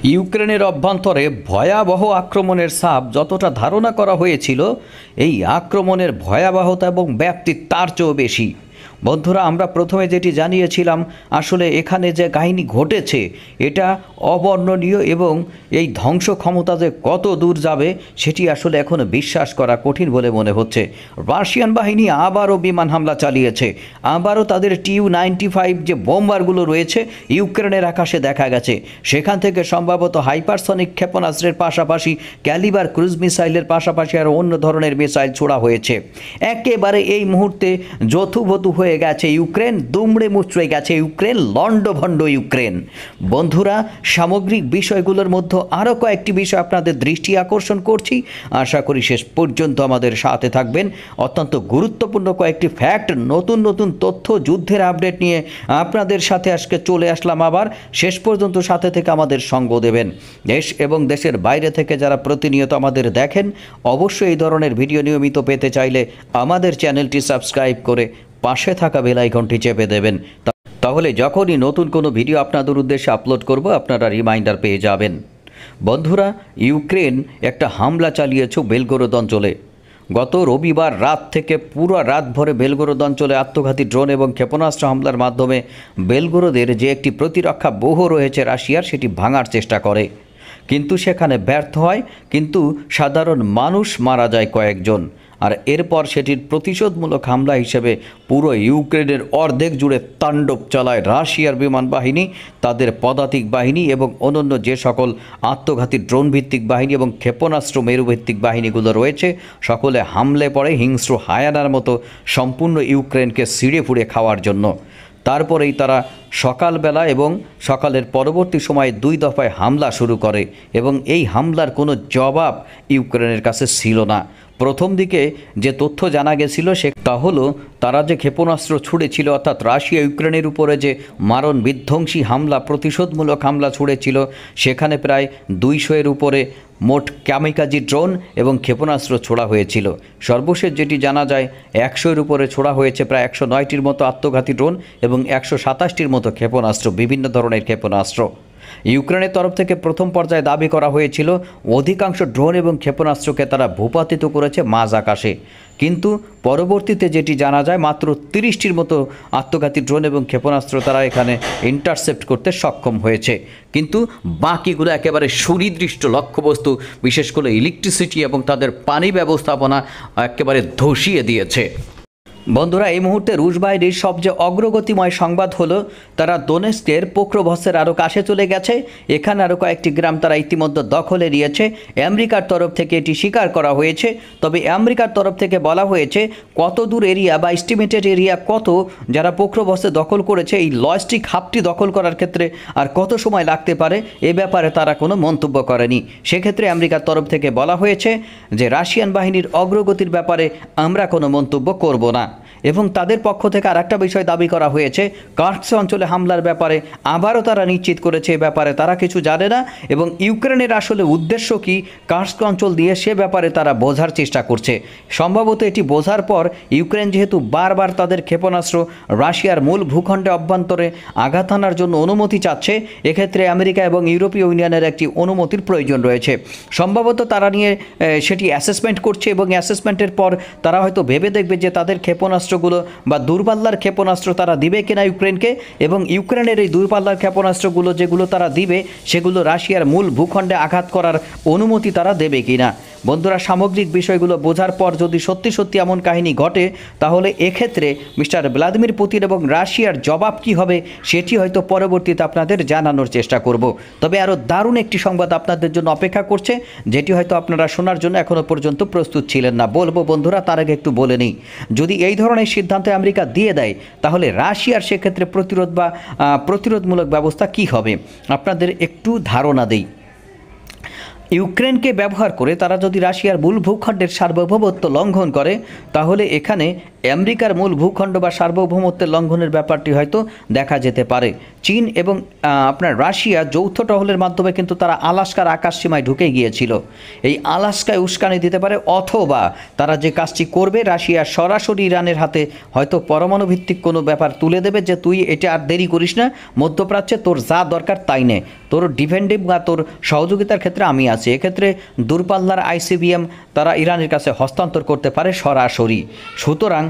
ইউক্রেনের অভ্যন্তরে ভয়াবহ আক্রমণের ছাপ যতটা ধারণা করা হয়েছিল, এই আক্রমণের ভয়াবহতা এবং ব্যাপ্তি তার চেয়েও বেশি। বন্ধুরা, আমরা প্রথমে যেটি জানিয়েছিলাম, আসলে এখানে যে কাহিনী ঘটেছে এটা অবর্ণনীয় এবং এই ধ্বংস ক্ষমতা যে কত দূর যাবে সেটি আসলে এখন বিশ্বাস করা কঠিন বলে মনে হচ্ছে। রাশিয়ান বাহিনী আবারও বিমান হামলা চালিয়েছে, আবারও তাদের TU-95 যে বোম্বারগুলো রয়েছে ইউক্রেনের আকাশে দেখা গেছে। সেখান থেকে সম্ভবত হাইপারসনিক ক্ষেপণাস্ত্রের পাশাপাশি ক্যালিবার ক্রুজ মিসাইলের পাশাপাশি আরও অন্য ধরনের মিসাইল ছোড়া হয়েছে। একেবারে এই মুহূর্তে যথুবতু হয়ে গেছে ইউক্রেন, দুমড়ে মুচড়ে গেছে ইউক্রেন, লণ্ডভণ্ড ইউক্রেন। বন্ধুরা, সামগ্রিক বিষয়গুলোর মধ্যে আরও কয়েকটি বিষয় আপনাদের দৃষ্টি আকর্ষণ করছি, আশা করি শেষ পর্যন্ত আমাদের সাথে থাকবেন। অত্যন্ত গুরুত্বপূর্ণ কয়েকটি ফ্যাক্ট, নতুন নতুন তথ্য, যুদ্ধের আপডেট নিয়ে আপনাদের সাথে আজকে চলে আসলাম। আবার শেষ পর্যন্ত সাথে থেকে আমাদের সঙ্গ দেবেন। দেশ এবং দেশের বাইরে থেকে যারা প্রতিনিয়ত আমাদের দেখেন, অবশ্যই এই ধরনের ভিডিও নিয়মিত পেতে চাইলে আমাদের চ্যানেলটি সাবস্ক্রাইব করে পাশে থাকা বেল আইকনটি চেপে দেবেন। তাহলে যখনই নতুন কোনো ভিডিও আপনাদের উদ্দেশ্যে আপলোড করব আপনারা রিমাইন্ডার পেয়ে যাবেন। বন্ধুরা, ইউক্রেন একটা হামলা চালিয়েছে বেলগোরোদ অঞ্চলে। গত রবিবার রাত থেকে পুরো রাত ভরে বেলগোরোদ অঞ্চলে আত্মঘাতী ড্রোন এবং ক্ষেপণাস্ত্র হামলার মাধ্যমে বেলগোরোদের যে একটি প্রতিরক্ষা ব্যূহ রয়েছে রাশিয়ার, সেটি ভাঙার চেষ্টা করে, কিন্তু সেখানে ব্যর্থ হয়। কিন্তু সাধারণ মানুষ মারা যায় কয়েকজন। আর এরপর সেটির প্রতিশোধমূলক হামলা হিসেবে পুরো ইউক্রেনের অর্ধেক জুড়ে তাণ্ডব চালায় রাশিয়ার বিমান বাহিনী, তাদের পদাতিক বাহিনী এবং অন্যান্য যে সকল আত্মঘাতী ড্রোন ভিত্তিক বাহিনী এবং ক্ষেপণাস্ত্র মেরুভিত্তিক বাহিনীগুলো রয়েছে, সকলে হামলে পড়ে হিংস্র হায়ানার মতো সম্পূর্ণ ইউক্রেনকে ছিঁড়ে ফুঁড়ে খাওয়ার জন্য। তারপরেই তারা সকালবেলা এবং সকালের পরবর্তী সময়ে 2 দফায় হামলা শুরু করে এবং এই হামলার কোনো জবাব ইউক্রেনের কাছে ছিল না। প্রথম দিকে যে তথ্য জানা গেছিল তা হলো তারা যে ক্ষেপণাস্ত্র ছুড়েছিল, অর্থাৎ রাশিয়া ইউক্রেনের উপরে যে মারণ বিধ্বংসী হামলা, প্রতিশোধমূলক হামলা ছুড়েছিল, সেখানে প্রায় 200-এর উপরে মোট কামিকাজি ড্রোন এবং ক্ষেপণাস্ত্র ছোড়া হয়েছিল। সর্বশেষ যেটি জানা যায়, 100-এর উপরে ছোড়া হয়েছে প্রায় 109টির মতো আত্মঘাতী ড্রোন এবং 127টির মতো ক্ষেপণাস্ত্র, বিভিন্ন ধরনের ক্ষেপণাস্ত্র। ইউক্রেনের তরফ থেকে প্রথম পর্যায়ে দাবি করা হয়েছিল অধিকাংশ ড্রোন এবং ক্ষেপণাস্ত্রকে তারা ভূপাতিত করেছে মাঝ আকাশে, কিন্তু পরবর্তীতে যেটি জানা যায় মাত্র 30টির মতো আত্মঘাতী ড্রোন এবং ক্ষেপণাস্ত্র তারা এখানে ইন্টারসেপ্ট করতে সক্ষম হয়েছে। কিন্তু বাকিগুলো একেবারে সুনির্দিষ্ট লক্ষ্যবস্তু, বিশেষ করে ইলেকট্রিসিটি এবং তাদের পানি ব্যবস্থাপনা একেবারে ধসিয়ে দিয়েছে। বন্ধুরা, এই মুহূর্তে রুশ বাহিনীর সবচেয়ে অগ্রগতিময় সংবাদ হলো তারা দোনেস্কের পোক্রোভসের আরও কাছে চলে গেছে। এখানে আরও কয়েকটি গ্রাম তারা ইতিমধ্যে দখলে নিয়েছে। আমেরিকার তরফ থেকে এটি স্বীকার করা হয়েছে, তবে আমেরিকার তরফ থেকে বলা হয়েছে কত দূর এরিয়া বা এস্টিমেটেড এরিয়া কত যারা পোক্রোভসে দখল করেছে, এই লজিস্টিক হাবটি দখল করার ক্ষেত্রে আর কত সময় লাগতে পারে এ ব্যাপারে তারা কোনো মন্তব্য করেনি। সেক্ষেত্রে আমেরিকার তরফ থেকে বলা হয়েছে যে রাশিয়ান বাহিনীর অগ্রগতির ব্যাপারে আমরা কোনো মন্তব্য করব না। এবং তাদের পক্ষ থেকে আরেকটা বিষয় দাবি করা হয়েছে, কার্স্ক অঞ্চলে হামলার ব্যাপারে আবারও তারা নিশ্চিত করেছে এ ব্যাপারে তারা কিছু জানে না এবং ইউক্রেনের আসলে উদ্দেশ্য কি কার্স্ক অঞ্চল দিয়ে সে ব্যাপারে তারা বোঝার চেষ্টা করছে। সম্ভবত এটি বোঝার পর ইউক্রেন যেহেতু বারবার তাদের ক্ষেপণাস্ত্র রাশিয়ার মূল ভূখণ্ডে অভ্যন্তরে আঘাত হানার জন্য অনুমতি চাচ্ছে, এক্ষেত্রে আমেরিকা এবং ইউরোপীয় ইউনিয়নের একটি অনুমতির প্রয়োজন রয়েছে। সম্ভবত তারা নিয়ে সেটি অ্যাসেসমেন্ট করছে এবং অ্যাসেসমেন্টের পর তারা হয়তো ভেবে দেখবে যে তাদের ক্ষেপণাস্ত্রগুলো বা দূরপাল্লার ক্ষেপণাস্ত্র তারা দিবে কিনা ইউক্রেনকে, এবং ইউক্রেনের এই দূরপাল্লার ক্ষেপণাস্ত্রগুলো যেগুলো তারা দিবে সেগুলো রাশিয়ার মূল ভূখণ্ডে আঘাত করার অনুমতি তারা দেবে কিনা। বন্ধুরা, সামগ্রিক বিষয়গুলো বোঝার পর যদি সত্যি সত্যি এমন কাহিনী ঘটে, তাহলে এক্ষেত্রে মিস্টার ভ্লাদিমির পুতিন এবং রাশিয়ার জবাব কী হবে সেটি হয়তো পরবর্তীতে আপনাদের জানানোর চেষ্টা করব। তবে আরও দারুণ একটি সংবাদ আপনাদের জন্য অপেক্ষা করছে, যেটি হয়তো আপনারা শোনার জন্য এখনও পর্যন্ত প্রস্তুত ছিলেন না। বলবো বন্ধুরা, তার আগে একটু বলে নিই, যদি এই ধরনের সিদ্ধান্ত আমেরিকা দিয়ে দেয় তাহলে রাশিয়ার সেক্ষেত্রে প্রতিরোধমূলক ব্যবস্থা কী হবে আপনাদের একটু ধারণা দেই। ইউক্রেনকে ব্যবহার করে তারা যদি রাশিয়ার মূল ভূখণ্ডের সার্বভৌমত্ব লঙ্ঘন করে, তাহলে এখানে আমেরিকার মূল ভূখণ্ড বা সার্বভৌমত্বের লঙ্ঘনের ব্যাপারটি হয়তো দেখা যেতে পারে। চীন এবং আপনার রাশিয়া যৌথ টহলের মাধ্যমে কিন্তু তারা আলাস্কার আকাশসীমায় ঢুকে গিয়েছিল। এই আলাস্কায় উস্কানি দিতে পারে, অথবা তারা যে কাজটি করবে, রাশিয়া সরাসরি ইরানের হাতে হয়তো পরমাণু ভিত্তিক কোনো ব্যাপার তুলে দেবে যে তুই এটা আর দেরি করিস না, মধ্যপ্রাচ্যে তোর যা দরকার তাই নে, তোর ডিফেন্ডিভ বা তোর সহযোগিতার ক্ষেত্রে আমি আছি। এক্ষেত্রে দূরপাল্লার আইসিবিএম তারা ইরানের কাছে হস্তান্তর করতে পারে সরাসরি। সুতরাং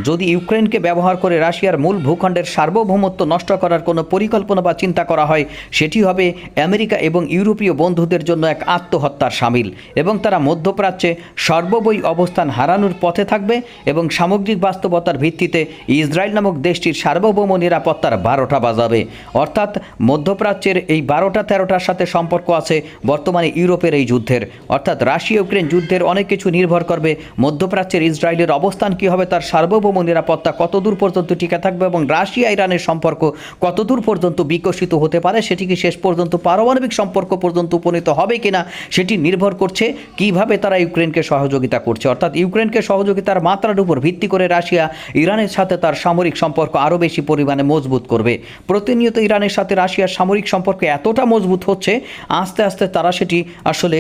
যদি ইউক্রেনকে ব্যবহার করে রাশিয়ার মূল ভূখণ্ডের সার্বভৌমত্ব নষ্ট করার কোনো পরিকল্পনা বা চিন্তা করা হয়, সেটি হবে আমেরিকা এবং ইউরোপীয় বন্ধুদের জন্য এক আত্মহত্যার শামিল, এবং তারা মধ্যপ্রাচ্যে সর্ববৈ অবস্থান হারানোর পথে থাকবে এবং সামগ্রিক বাস্তবতার ভিত্তিতে ইসরায়েল নামক দেশটির সার্বভৌম নিরাপত্তার 12টা বাজাবে। অর্থাৎ মধ্যপ্রাচ্যের এই 12-13টার সাথে সম্পর্ক আছে বর্তমানে ইউরোপের এই যুদ্ধের। অর্থাৎ রাশিয়া ইউক্রেন যুদ্ধের অনেক কিছু নির্ভর করবে মধ্যপ্রাচ্যের ইসরায়েলের অবস্থান কী হবে, তার সার্বভৌম নিরাপত্তা কতদূর পর্যন্ত টিকে থাকবে এবং রাশিয়া ইরানের সম্পর্ক কতদূর পর্যন্ত বিকশিত হতে পারে, সেটি কি শেষ পর্যন্ত পারমাণবিক সম্পর্ক পর্যন্ত উপনীত হবে কিনা, সেটি নির্ভর করছে কিভাবে তারা ইউক্রেনকে সহযোগিতা করছে। অর্থাৎ ইউক্রেনকে সহযোগিতার মাত্রার উপর ভিত্তি করে রাশিয়া ইরানের সাথে তার সামরিক সম্পর্ক আরও বেশি পরিমাণে মজবুত করবে। প্রতিনিয়ত ইরানের সাথে রাশিয়ার সামরিক সম্পর্ক এতটা মজবুত হচ্ছে, আস্তে আস্তে তারা সেটি আসলে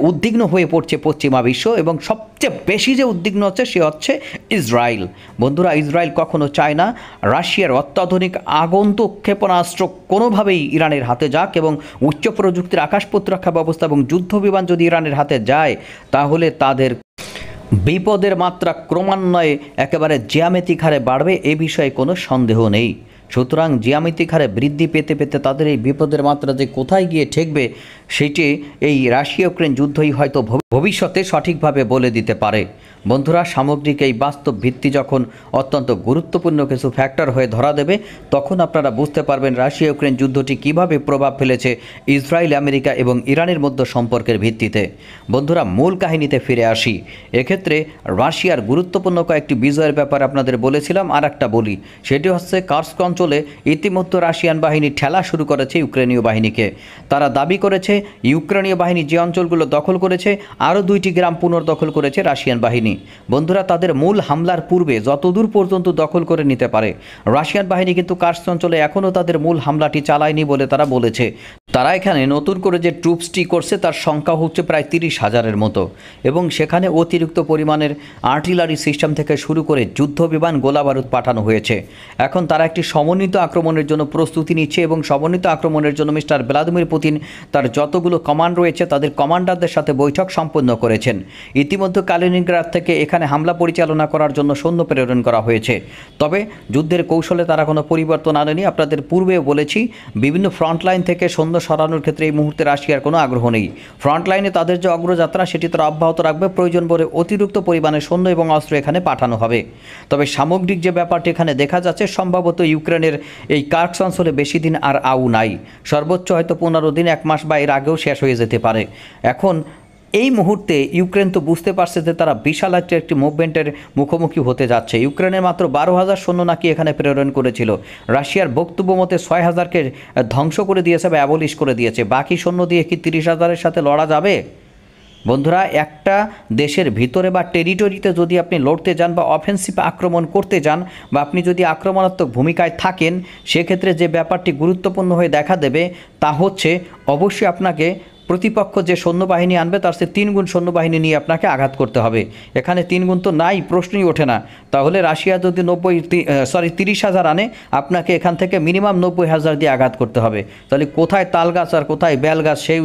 উদ্বিগ্ন হয়ে পড়ছে পশ্চিমা বিশ্ব, এবং সবচেয়ে বেশি যে উদ্বিগ্ন হচ্ছে সে হচ্ছে ইসরায়েল। বন্ধুরা, ইসরায়েল কখনো চায় না রাশিয়ার অত্যাধুনিক আগন্তুক ক্ষেপণাস্ত্র কোনোভাবেই ইরানের হাতে যাক, এবং উচ্চ প্রযুক্তির আকাশ প্রতিরক্ষা ব্যবস্থা এবং যুদ্ধ বিমান যদি ইরানের হাতে যায়, তাহলে তাদের বিপদের মাত্রা ক্রমান্বয়ে একেবারে জ্যামিতিক হারে বাড়বে, এ বিষয়ে কোনো সন্দেহ নেই। সুতরাং জ্যামিতিক হারে বৃদ্ধি পেতে পেতে তাদের এই বিপদের মাত্রা যে কোথায় গিয়ে ঠেকবে, সেটি এই রাশিয়া ইউক্রেন যুদ্ধই হয়তো ভবিষ্যতে সঠিকভাবে বলে দিতে পারে। বন্ধুরা, সামগ্রিক এই বাস্তব ভিত্তি যখন অত্যন্ত গুরুত্বপূর্ণ কিছু ফ্যাক্টর হয়ে ধরা দেবে, তখন আপনারা বুঝতে পারবেন রাশিয়া ইউক্রেন যুদ্ধটি কীভাবে প্রভাব ফেলেছে ইসরায়েল, আমেরিকা এবং ইরানের মধ্যে সম্পর্কের ভিত্তিতে। বন্ধুরা, মূল কাহিনীতে ফিরে আসি। এক্ষেত্রে রাশিয়ার গুরুত্বপূর্ণ কয়েকটি বিজয়ের ব্যাপারে আপনাদের বলেছিলাম, আর একটা বলি, সেটি হচ্ছে কার্স্ক অঞ্চলে ইতিমধ্যে রাশিয়ান বাহিনী ঠেলা শুরু করেছে ইউক্রেনীয় বাহিনীকে। তারা দাবি করেছে ইউক্রেনীয় বাহিনী যে অঞ্চলগুলো দখল করেছে, আরও 2টি গ্রাম পুনর্দখল করেছে রাশিয়ান বাহিনী। বন্ধুরা, তাদের মূল হামলার পূর্বে যতদূর পর্যন্ত দখল করে নিতে পারে রাশিয়ান বাহিনী কিন্তু কার্স্ক অঞ্চলে এখনও তাদের মূল হামলাটি চালায়নি বলে তারা বলেছে। তারা এখানে নতুন করে যে ট্রুপসটি করছে তার সংখ্যা হচ্ছে প্রায় 30,000-এর মতো, এবং সেখানে অতিরিক্ত পরিমাণের আর্টিলারি সিস্টেম থেকে শুরু করে যুদ্ধ বিমান, গোলাবারুদ পাঠানো হয়েছে। এখন তারা একটি সমন্বিত আক্রমণের জন্য প্রস্তুতি নিচ্ছে, এবং সমন্বিত আক্রমণের জন্য মিস্টার ভ্লাদিমির পুতিন তার যতগুলো কমান্ড রয়েছে তাদের কমান্ডারদের সাথে বৈঠক সম্পন্ন করেছেন। ইতিমধ্যে কালিনিনগ্রাদ থেকে এখানে হামলা পরিচালনা করার জন্য সৈন্য প্রেরণ করা হয়েছে। তবে যুদ্ধের কৌশলে তারা কোনো পরিবর্তন আনেনি। আপনাদের পূর্বেও বলেছি, বিভিন্ন ফ্রন্টলাইন থেকে সৈন্য সরানোর ক্ষেত্রে এই মুহূর্তে রাশিয়ার কোনো আগ্রহ নেই। ফ্রন্টলাইনে তাদের যে অগ্রযাত্রা সেটি তারা অব্যাহত রাখবে, প্রয়োজন বলে অতিরিক্ত পরিমাণে সৈন্য এবং অস্ত্র এখানে পাঠানো হবে। তবে সামগ্রিক যে ব্যাপারটি এখানে দেখা যাচ্ছে, সম্ভবত ইউক্রেনের এই কার্স্ক অঞ্চলে বেশি দিন আর আউ নাই, সর্বোচ্চ হয়তো 15 দিন, 1 মাস বা এর আগেও শেষ হয়ে যেতে পারে। এখন এই মুহূর্তে ইউক্রেন তো বুঝতে পারছে যে তারা বিশাল একটি মুভমেন্টের মুখোমুখি হতে যাচ্ছে। ইউক্রেনের মাত্র 12,000 সৈন্য নাকি এখানে প্রেরণ করেছিল, রাশিয়ার বক্তব্য মতে 6,000-কে ধ্বংস করে দিয়েছে বা অ্যাবলিশ করে দিয়েছে। বাকি সৈন্য দিয়ে কি 30,000-এর সাথে লড়া যাবে? বন্ধুরা, একটা দেশের ভিতরে বা টেরিটরিতে যদি আপনি লড়তে যান বা অফেন্সিভ আক্রমণ করতে যান, বা আপনি যদি আক্রমণাত্মক ভূমিকায় থাকেন, সেক্ষেত্রে যে ব্যাপারটি গুরুত্বপূর্ণ হয়ে দেখা দেবে তা হচ্ছে অবশ্যই আপনাকে প্রতিপক্ষ যে সৈন্যবাহিনী আনবে তার চেয়ে 3 গুণ সৈন্যবাহিনী নিয়ে আপনাকে আঘাত করতে হবে। এখানে 3 গুণ তো নাই, প্রশ্নই ওঠে না। তাহলে রাশিয়া যদি 30,000 আনে, আপনাকে এখান থেকে মিনিমাম 90,000 দিয়ে আঘাত করতে হবে। তাহলে কোথায় তাল গাছ আর কোথায় বেল গাছ, সেই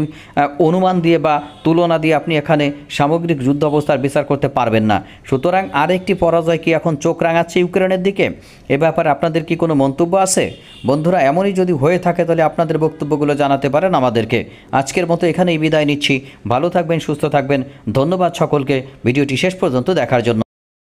অনুমান দিয়ে বা তুলনা দিয়ে আপনি এখানে সামগ্রিক যুদ্ধ অবস্থার বিচার করতে পারবেন না। সুতরাং আরেকটি পরাজয় কি এখন চোখ রাঙাচ্ছে ইউক্রেনের দিকে? এ ব্যাপারে আপনাদের কি কোনো মন্তব্য আছে? বন্ধুরা, এমনই যদি হয়ে থাকে তাহলে আপনাদের বক্তব্যগুলো জানাতে পারেন আমাদেরকে। আজকের মতো এখানেই বিদায় নিচ্ছি। ভালো থাকবেন, সুস্থ থাকবেন। ধন্যবাদ সকলকে ভিডিওটি শেষ পর্যন্ত দেখার জন্য।